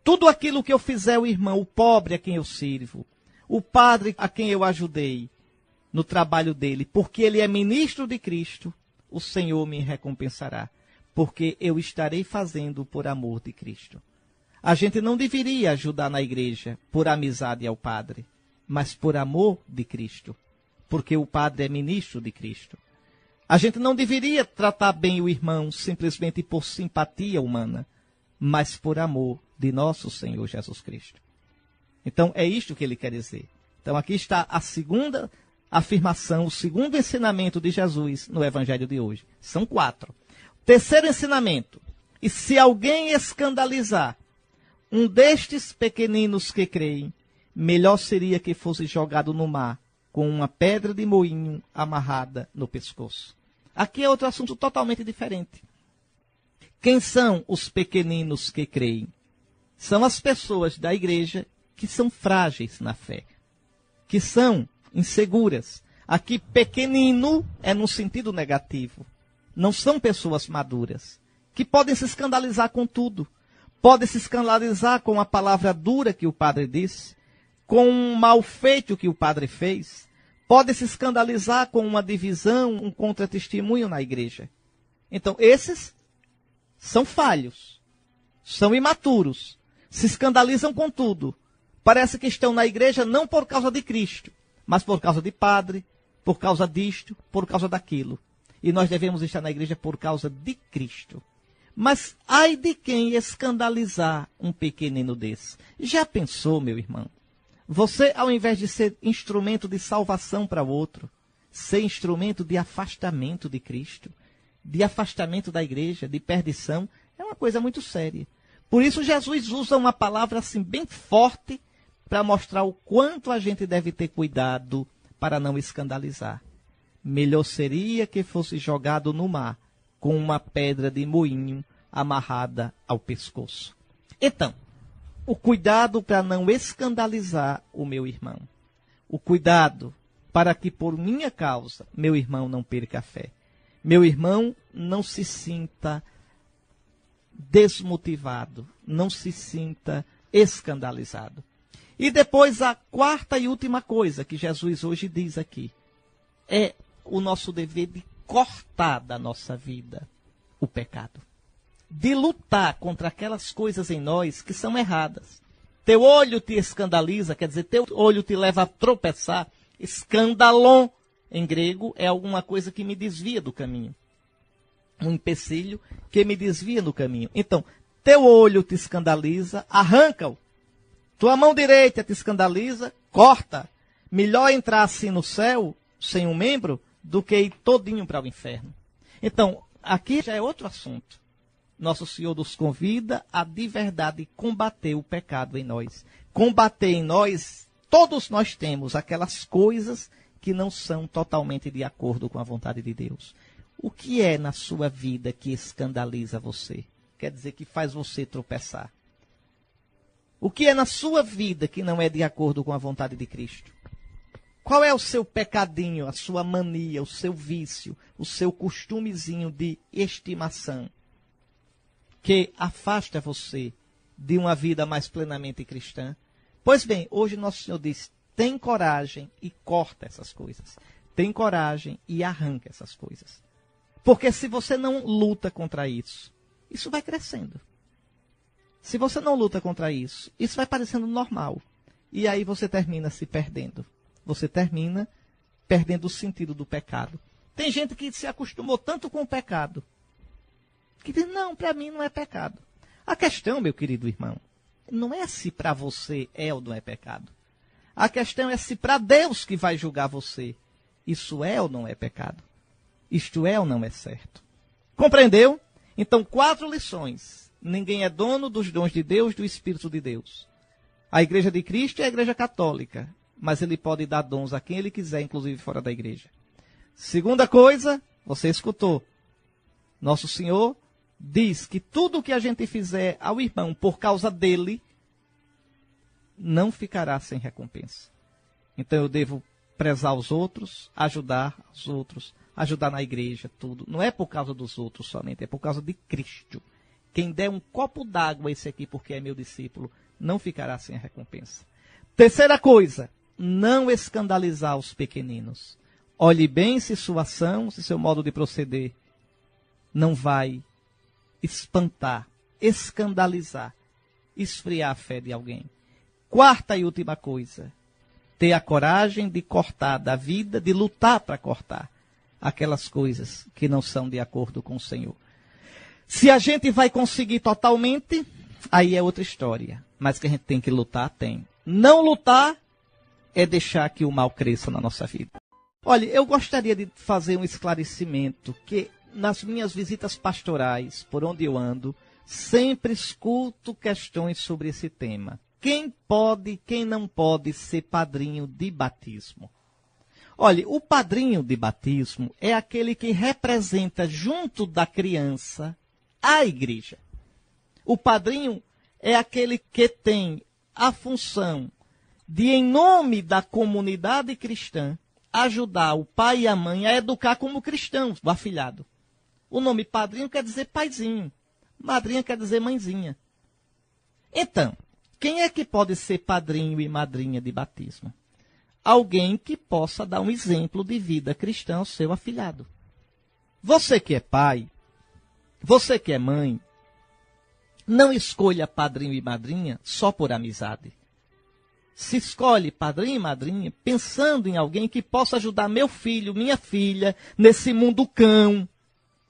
Tudo aquilo que eu fizer ao irmão, o pobre a quem eu sirvo, o padre a quem eu ajudei no trabalho dele, porque ele é ministro de Cristo, o Senhor me recompensará, porque eu estarei fazendo por amor de Cristo. A gente não deveria ajudar na igreja por amizade ao padre, mas por amor de Cristo, porque o padre é ministro de Cristo. A gente não deveria tratar bem o irmão simplesmente por simpatia humana, mas por amor de nosso Senhor Jesus Cristo. Então, é isto que ele quer dizer. Então, aqui está a segunda afirmação, o segundo ensinamento de Jesus no Evangelho de hoje. São 4. Terceiro ensinamento. E se alguém escandalizar um destes pequeninos que creem, melhor seria que fosse jogado no mar, com uma pedra de moinho amarrada no pescoço. Aqui é outro assunto totalmente diferente. Quem são os pequeninos que creem? São as pessoas da igreja que são frágeis na fé, que são inseguras. Aqui, pequenino é no sentido negativo. Não são pessoas maduras, que podem se escandalizar com tudo. Podem se escandalizar com a palavra dura que o padre disse, com um mal feito que o padre fez. Podem se escandalizar com uma divisão, um contra-testemunho na igreja. Então, esses são falhos. são imaturos, se escandalizam com tudo. Parece que estão na igreja não por causa de Cristo, mas por causa de padre, por causa disto, por causa daquilo. E nós devemos estar na igreja por causa de Cristo. Mas ai de quem escandalizar um pequenino desse. Já pensou, meu irmão? Você, ao invés de ser instrumento de salvação para o outro, ser instrumento de afastamento de Cristo, de afastamento da igreja, de perdição, é uma coisa muito séria. Por isso Jesus usa uma palavra assim bem forte para mostrar o quanto a gente deve ter cuidado para não escandalizar. Melhor seria que fosse jogado no mar com uma pedra de moinho amarrada ao pescoço. Então, o cuidado para não escandalizar o meu irmão. O cuidado para que por minha causa meu irmão não perca a fé. Meu irmão não se sinta desmotivado, não se sinta escandalizado. E depois a quarta e última coisa que Jesus hoje diz aqui é o nosso dever de cortar da nossa vida o pecado. De lutar contra aquelas coisas em nós que são erradas. Teu olho te escandaliza, quer dizer, teu olho te leva a tropeçar. Escandalon, em grego, é alguma coisa que me desvia do caminho. Um empecilho que me desvia do caminho. Então, teu olho te escandaliza, arranca-o. Tua mão direita te escandaliza, corta. Melhor entrar assim no céu, sem um membro, do que ir todinho para o inferno. Então, aqui já é outro assunto. Nosso Senhor nos convida a de verdade combater o pecado em nós. Combater em nós, todos nós temos aquelas coisas que não são totalmente de acordo com a vontade de Deus. O que é na sua vida que escandaliza você? Quer dizer, que faz você tropeçar. O que é na sua vida que não é de acordo com a vontade de Cristo? Qual é o seu pecadinho, a sua mania, o seu vício, o seu costumezinho de estimação que afasta você de uma vida mais plenamente cristã? Pois bem, hoje nosso Senhor diz, tem coragem e corta essas coisas. Tem coragem e arranca essas coisas. Porque se você não luta contra isso, isso vai crescendo. Se você não luta contra isso, isso vai parecendo normal. E aí você termina se perdendo. Você termina perdendo o sentido do pecado. Tem gente que se acostumou tanto com o pecado, que diz, não, para mim não é pecado. A questão, meu querido irmão, não é se para você é ou não é pecado. A questão é se para Deus que vai julgar você, isso é ou não é pecado. Isto é ou não é certo. Compreendeu? Então, 4 lições. Ninguém é dono dos dons de Deus, do Espírito de Deus. A Igreja de Cristo é a Igreja Católica, mas ele pode dar dons a quem ele quiser, inclusive fora da igreja. Segunda coisa, você escutou. Nosso Senhor diz que tudo o que a gente fizer ao irmão por causa dele, não ficará sem recompensa. Então eu devo prezar os outros, ajudar os outros, ajudar na igreja, tudo. Não é por causa dos outros somente, é por causa de Cristo. Quem der um copo d'água a esse aqui porque é meu discípulo, não ficará sem a recompensa. Terceira coisa, não escandalizar os pequeninos. Olhe bem se sua ação, se seu modo de proceder não vai espantar, escandalizar, esfriar a fé de alguém. Quarta e última coisa, ter a coragem de cortar da vida, de lutar para cortar aquelas coisas que não são de acordo com o Senhor. Se a gente vai conseguir totalmente, aí é outra história. Mas que a gente tem que lutar, tem. Não lutar é deixar que o mal cresça na nossa vida. Olha, eu gostaria de fazer um esclarecimento que nas minhas visitas pastorais, por onde eu ando, sempre escuto questões sobre esse tema. Quem pode, quem não pode ser padrinho de batismo? Olha, o padrinho de batismo é aquele que representa junto da criança a igreja. O padrinho é aquele que tem a função de, em nome da comunidade cristã, ajudar o pai e a mãe a educar como cristãos o afilhado. O nome padrinho quer dizer paizinho. Madrinha quer dizer mãezinha. Então, quem é que pode ser padrinho e madrinha de batismo? Alguém que possa dar um exemplo de vida cristã ao seu afilhado. Você que é pai, você que é mãe, Não escolha padrinho e madrinha só por amizade. Se escolhe padrinho e madrinha pensando em alguém que possa ajudar meu filho, minha filha, nesse mundo cão,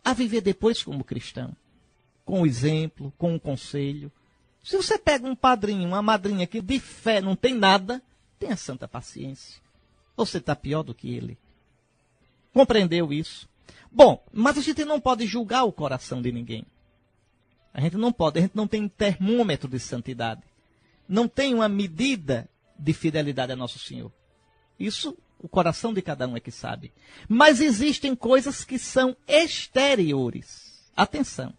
a viver depois como cristão. Com o exemplo, com o conselho. Se você pega um padrinho, uma madrinha que de fé não tem nada, tenha santa paciência. Você está pior do que ele. Compreendeu isso? Bom, mas a gente não pode julgar o coração de ninguém. A gente não tem termômetro de santidade. Não tem uma medida de fidelidade a Nosso Senhor. Isso, o coração de cada um é que sabe. Mas existem coisas que são exteriores. Atenção.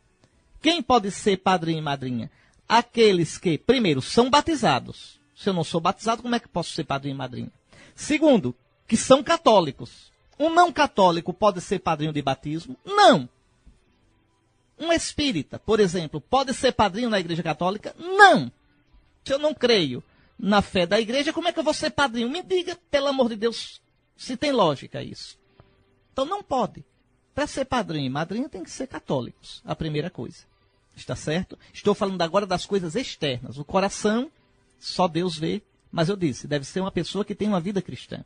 Quem pode ser padrinho e madrinha? Aqueles que, primeiro, são batizados. Se eu não sou batizado, como é que posso ser padrinho e madrinha? Segundo, que são católicos. Um não católico pode ser padrinho de batismo? Não. Um espírita, por exemplo, pode ser padrinho na Igreja Católica? Não. Se eu não creio na fé da Igreja, como é que eu vou ser padrinho? Me diga, pelo amor de Deus, se tem lógica isso. Então não pode. Para ser padrinho e madrinha tem que ser católicos, a primeira coisa. Está certo? Estou falando agora das coisas externas. O coração, só Deus vê. Mas eu disse, deve ser uma pessoa que tem uma vida cristã.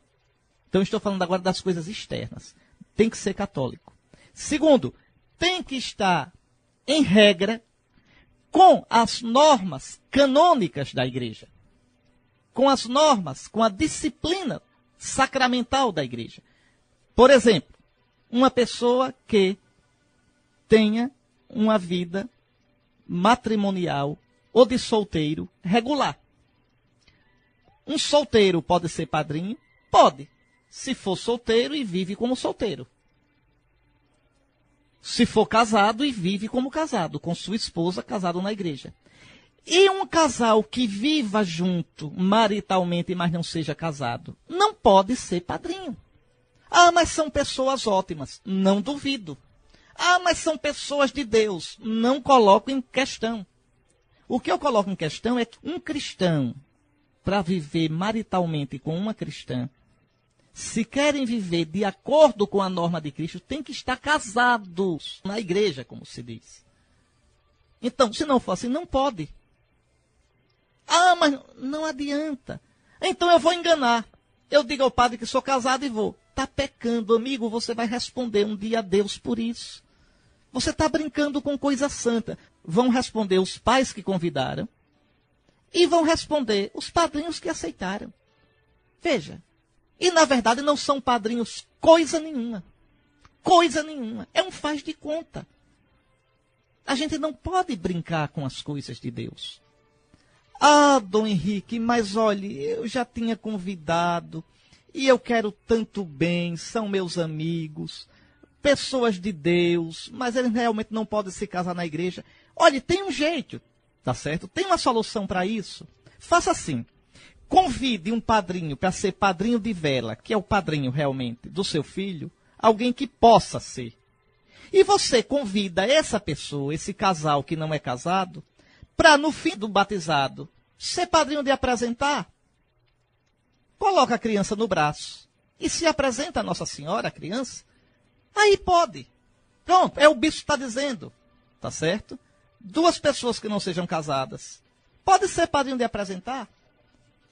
Então estou falando agora das coisas externas. Tem que ser católico. Segundo, tem que estar em regra com as normas canônicas da igreja. Com as normas, com a disciplina sacramental da igreja. Por exemplo, uma pessoa que tenha uma vida matrimonial ou de solteiro regular. Um solteiro pode ser padrinho? Pode. Se for solteiro e vive como solteiro. Se for casado e vive como casado, com sua esposa casado na igreja. E um casal que viva junto maritalmente, mas não seja casado, não pode ser padrinho. Ah, mas são pessoas ótimas. Não duvido. Ah, mas são pessoas de Deus. Não coloco em questão. O que eu coloco em questão é que um cristão, para viver maritalmente com uma cristã, se querem viver de acordo com a norma de Cristo, tem que estar casados na igreja, como se diz. Então, se não for assim, não pode. Ah, mas não adianta. Então eu vou enganar. Eu digo ao padre que sou casado e vou. Está pecando, amigo, você vai responder um dia a Deus por isso. Você está brincando com coisa santa. Vão responder os pais que convidaram e vão responder os padrinhos que aceitaram. Veja. E, na verdade, não são padrinhos coisa nenhuma. Coisa nenhuma. É um faz de conta. A gente não pode brincar com as coisas de Deus. Ah, Dom Henrique, mas olhe, eu já tinha convidado e eu quero tanto bem, são meus amigos, pessoas de Deus, mas eles realmente não podem se casar na igreja. Olhe, tem um jeito, tá certo? Tem uma solução para isso. Faça assim. Convide um padrinho para ser padrinho de vela, que é o padrinho realmente do seu filho, alguém que possa ser. E você convida essa pessoa, esse casal que não é casado, para no fim do batizado ser padrinho de apresentar. Coloca a criança no braço e se apresenta a Nossa Senhora, a criança. Aí pode. Pronto, é o bispo está dizendo, tá certo? Duas pessoas que não sejam casadas. Pode ser padrinho de apresentar.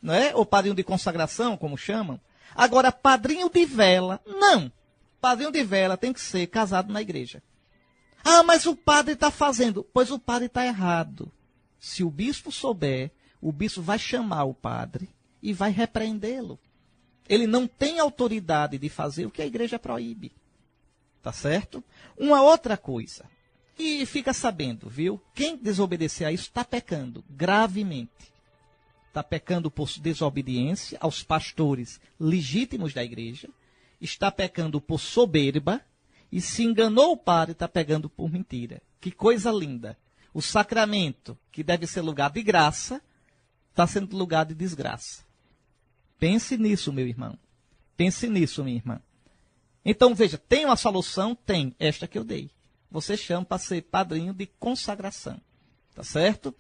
Não é? Ou padrinho de consagração, como chamam. Agora, padrinho de vela, não. Padrinho de vela tem que ser casado na igreja. Ah, mas o padre está fazendo. Pois o padre está errado. Se o bispo souber, o bispo vai chamar o padre e vai repreendê-lo. Ele não tem autoridade de fazer o que a igreja proíbe. Tá certo? Uma outra coisa. E fica sabendo, viu? Quem desobedecer a isso está pecando gravemente. Está pecando por desobediência aos pastores legítimos da igreja, está pecando por soberba, e se enganou o padre, está pegando por mentira. Que coisa linda. O sacramento, que deve ser lugar de graça, está sendo lugar de desgraça. Pense nisso, meu irmão. Pense nisso, minha irmã. Então, veja, tem uma solução? Tem. Esta que eu dei. Você chama para ser padrinho de consagração. Tá certo?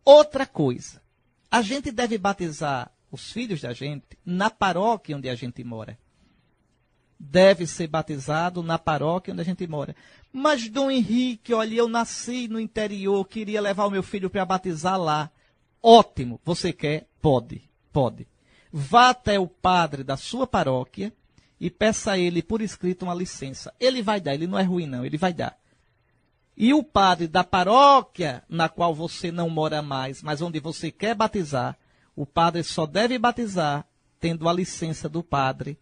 Outra coisa. A gente deve batizar os filhos da gente na paróquia onde a gente mora. deve ser batizado na paróquia onde a gente mora. Mas, Dom Henrique, olha, eu nasci no interior, queria levar o meu filho para batizar lá. Ótimo, você quer? Pode. Vá até o padre da sua paróquia e peça a ele por escrito uma licença. Ele vai dar, ele não é ruim não, ele vai dar. E o padre da paróquia na qual você não mora mais, mas onde você quer batizar, o padre só deve batizar tendo a licença do padre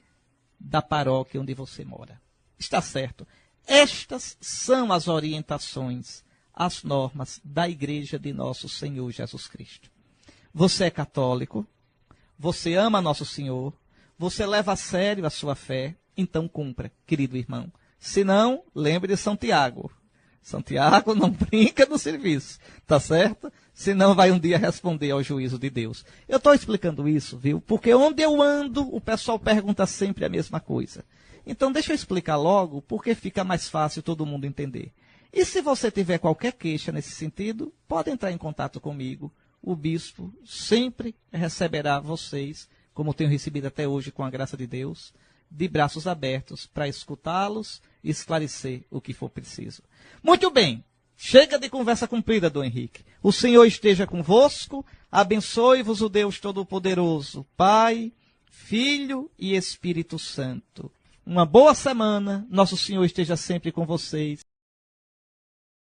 da paróquia onde você mora. Está certo? Estas são as orientações, as normas da Igreja de Nosso Senhor Jesus Cristo. Você é católico, você ama Nosso Senhor, você leva a sério a sua fé, então cumpra, querido irmão. Se não, lembre de São Tiago. Santiago não brinca no serviço, tá certo? Senão vai um dia responder ao juízo de Deus. Eu estou explicando isso, viu? Porque onde eu ando, o pessoal pergunta sempre a mesma coisa. Então deixa eu explicar logo, porque fica mais fácil todo mundo entender. E se você tiver qualquer queixa nesse sentido, pode entrar em contato comigo. O bispo sempre receberá vocês, como tenho recebido até hoje com a graça de Deus, de braços abertos para escutá-los e esclarecer o que for preciso. Muito bem, chega de conversa comprida, Dom Henrique. O Senhor esteja convosco, abençoe-vos o Deus Todo-Poderoso, Pai, Filho e Espírito Santo. Uma boa semana, Nosso Senhor esteja sempre com vocês.